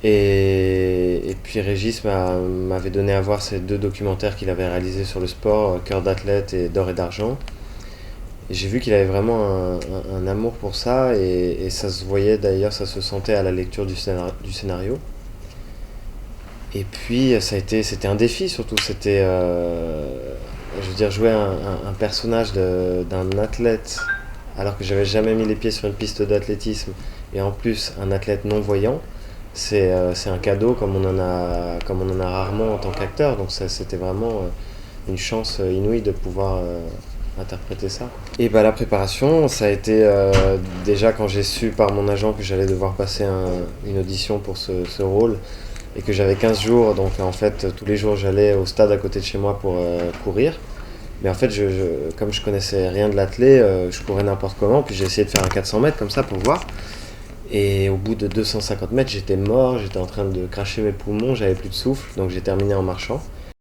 Et puis Régis m'avait donné à voir ces deux documentaires qu'il avait réalisés sur le sport, Cœur d'athlète et D'or et d'argent. Et j'ai vu qu'il avait vraiment un amour pour ça et ça se voyait d'ailleurs, ça se sentait à la lecture du scénario. Et puis c'était un défi surtout, je veux dire, jouer un personnage d'un athlète alors que j'avais jamais mis les pieds sur une piste d'athlétisme et en plus un athlète non-voyant, c'est un cadeau comme on en a rarement en tant qu'acteur. Donc c'était vraiment une chance inouïe de pouvoir interpréter ça. Et bah la préparation, ça a été déjà quand j'ai su par mon agent que j'allais devoir passer une audition pour ce rôle et que j'avais 15 jours, donc en fait tous les jours j'allais au stade à côté de chez moi pour courir. Mais en fait, comme je connaissais rien de l'athlé, je courais n'importe comment, puis j'ai essayé de faire un 400 mètres comme ça pour voir. Et au bout de 250 mètres, j'étais mort, j'étais en train de cracher mes poumons, j'avais plus de souffle, donc j'ai terminé en marchant.